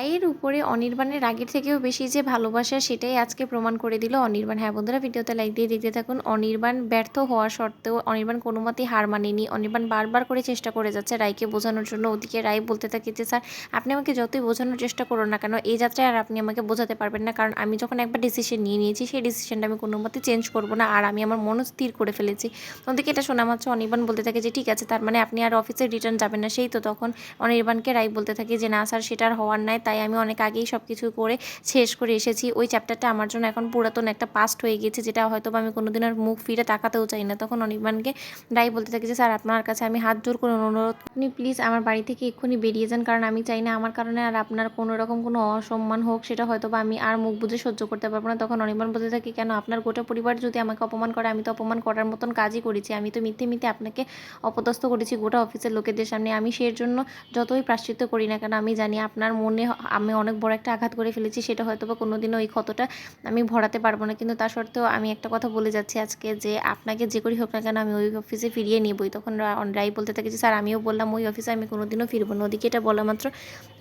রায়ের উপরে অনির্বাণের রাগের থেকেও বেশি যে ভালোবাসা সেটাই আজকে প্রমাণ করে দিল অনির্বাণ। হ্যাঁ বন্ধুরা, ভিডিওতে লাইক দিয়ে দেখতে থাকুন। অনির্বাণ ব্যর্থ হওয়া সত্ত্বেও অনির্বাণ কোনো মতেই হার মানেনি। অনির্বাণ বারবার করে চেষ্টা করে যাচ্ছে রায়কে বোঝানোর জন্য। ওদিকে রায় বলতে থাকে যে স্যার, আপনি আমাকে যতই বোঝানোর চেষ্টা করুন না কেন, এই যাত্রায় আর আপনি আমাকে বোঝাতে পারবেন না, কারণ আমি যখন একবার ডিসিশন নিয়ে নিয়েছি সেই ডিসিশনটা আমি কোনো মতে চেঞ্জ করবো না, আর আমি আমার মনও স্থির করে ফেলেছি। ওদিকে এটা শোনা মাত্র অনির্বাণ বলতে থাকে যে ঠিক আছে, তার মানে আপনি আর অফিসে রিটার্ন যাবেন না। সেই তো তখন অনির্বাণকে রায় বলতে থাকে যে না স্যার, সেটা আর হওয়ার নাই, তাই আমি অনেক আগেই সব কিছু করে শেষ করে এসেছি। ওই চ্যাপ্টারটা আমার জন্য এখন পুরাতন একটা পাস্ট হয়ে গেছে, যেটা হয়তো আমি কোনোদিন আর মুখ ফিরে তাকাতেও চাই না। তখন অনির্বাণকে রায় বলতে থাকে যে স্যার, আপনার কাছে আমি হাত জোর করে অনুরোধ, আপনি প্লিজ আমার বাড়ি থেকে এক্ষুনি বেরিয়ে যান, কারণ আমি চাই না আমার কারণে আর আপনার কোনো রকম কোনো অসম্মান হোক, সেটা হয়তো বা আমি আর মুখ বুঝে সহ্য করতে পারবো না। তখন অনির্বাণ বলতে থাকে কেন, আপনার গোটা পরিবার যদি আমাকে অপমান করে, আমি তো অপমান করার মতন কাজই করেছি। আমি তো মিথ্যে মিথ্যে আপনাকে অপদস্থ করেছি গোটা অফিসের লোকেদের সামনে। আমি সের জন্য যতই প্রায়শ্চিত্ত করি না কেন, আমি জানি আপনার মনে আমি অনেক বড় একটা আঘাত করে ফেলেছি, সেটা হয়তো বা কোনোদিনও ওই ক্ষতটা আমি ভরাতে পারবো না। কিন্তু তা সত্ত্বেও আমি একটা কথা বলে যাচ্ছি আজকে, যে আপনাকে যে করেই হোক না কেন আমি ওই অফিসে ফিরিয়ে নিবই। তখন রাই বলতে থাকে যে স্যার, আমিও বললাম ওই অফিসে আমি কোনোদিনও ফিরবো না। ওদিকে এটা বলা মাত্র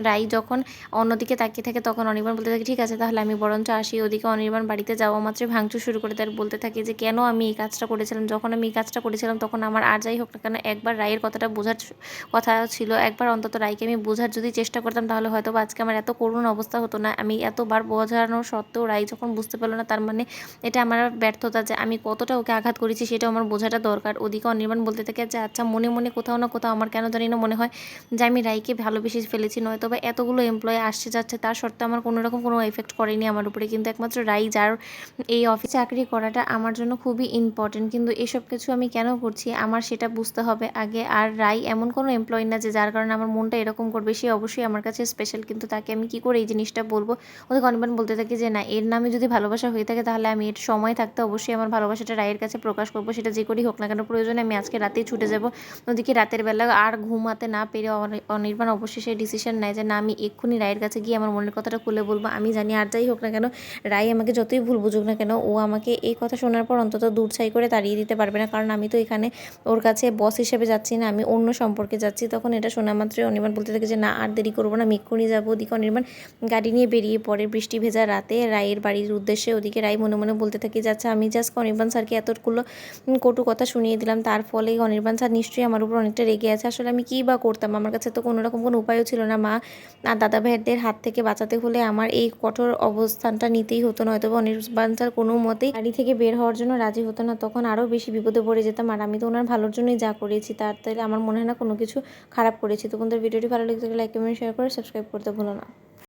রাই যখন অন্যদিকে তাকিয়ে থাকে, তখন অনির্বাণ বলতে থাকে ঠিক আছে, তাহলে আমি বরঞ্চ আসি। ওদিকে অনির্বাণ বাড়িতে যাওয়া মাত্র ভাঙচুর শুরু করে তার বলতে থাকে যে কেন আমি এই কাজটা করেছিলাম। যখন আমি এই কাজটা করেছিলাম তখন আমার আর যাই হোক না কেন একবার রায়ের কথাটা বোঝার কথা ছিল, একবার অন্তত রায়কে আমি বোঝার যদি চেষ্টা করতাম, তাহলে হয়তো আজকে আমার এত করুণ অবস্থা হতো না। আমি এতবার বোঝানোর সত্ত্বেও রাই যখন বুঝতে পারলো না, তার মানে এটা আমার ব্যর্থতা, যে আমি কতটা ওকে আঘাত করেছি সেটাও আমার বোঝাটা দরকার। ওদিকে অনির্বাণ বলতে থাকে যে আচ্ছা, মনে মনে কোথাও না কোথাও আমার কেন জানি না মনে হয় যে আমি রাইকে ভালোবেসে ফেলেছি। নয়তো বা এতগুলো এমপ্লয়ি আসছে যাচ্ছে, তার সত্ত্বেও আমার কোনো রকম কোনো এফেক্ট করেনি আমার উপরে, কিন্তু একমাত্র রাই, যার এই অফিসে চাকরি করাটা আমার জন্য খুবই ইম্পর্টেন্ট। কিন্তু এসব কিছু আমি কেন করছি আমার সেটা বুঝতে হবে আগে। আর রাই এমন কোনো এমপ্লয়ি না যে যার কারণে আমার মনটা এরকম করবে, সে অবশ্যই আমার কাছে স্পেশাল, কিন্তু তাকে আমি কি করে এই জিনিসটা বলবো। ওদের অনির্বাণ বলতে থাকে যে না, এর নামে যদি ভালোবাসা হয়ে থাকে তাহলে আমি এর সময় থাকতে অবশ্যই আমার ভালোবাসাটা রায়ের কাছে প্রকাশ করবো, সেটা যে করেই হোক না কেন। প্রয়োজনে আমি আজকে রাতেই ছুটে যাব। ওদিকে রাতের বেলা আর ঘুমাতে না পেরে অনির্বাণ অবশ্যই সেই ডিসিশন নেয় যে না, আমি এক্ষুনি রায়ের কাছে গিয়ে আমার মনের কথাটা খুলে বলবো। আমি জানি আর যাই হোক না কেন, রাই আমাকে যতই ভুল বুঝুক না কেন, ও আমাকে এই কথা শোনার পর অন্তত দূর ছাই করে তাড়িয়ে দিতে পারবে না, কারণ আমি তো এখানে ওর কাছে বস হিসেবে যাচ্ছি না, আমি অন্য সম্পর্কে যাচ্ছি। তখন এটা শোনা মাত্রই অনির্বাণ বলতে থাকে যে না, আর দেরি করবো না, আমি এক্ষুনি যাবো। ওদিকে অনির্বাণ গাড়ি নিয়ে বেরিয়ে পড়ে বৃষ্টি ভেজা রাতে রায়ের বাড়ির উদ্দেশ্যে। ওদিকে রাই মনে মনে বলতে থাকে যে আচ্ছা, আমি জাস্ট অনির্বাণ স্যারকে এতগুলো কটু কথা শুনিয়ে দিলাম, তার ফলে অনির্বাণ স্যার নিশ্চয়ই আমার উপর অনেকটা রেগে আছে। আসলে আমি কী বা করতাম, আমার কাছে তো কোনো রকম কোনো উপায়ও ছিল না। মা আর দাদা ভাইদের হাত থেকে বাঁচাতে হলে আমার এই কঠোর অবস্থানটা নিতেই হতো, নয়তো অনির্বাণ স্যার কোনো মতেই গাড়ি থেকে বের হওয়ার জন্য রাজি হতো না। তখন আরও বেশি বিপদে পড়ে যেতাম, আর আমি তো ওনার ভালোর জন্যই যা করেছি, তার তাহলে আমার মনে হয় না কোনো কিছু খারাপ করেছি। তো বন্ধুদের ভিডিওটি ভালো লেগে থাকলে লাইক কমেন্ট শেয়ার করে সাবস্ক্রাইব করতে ভুলো না।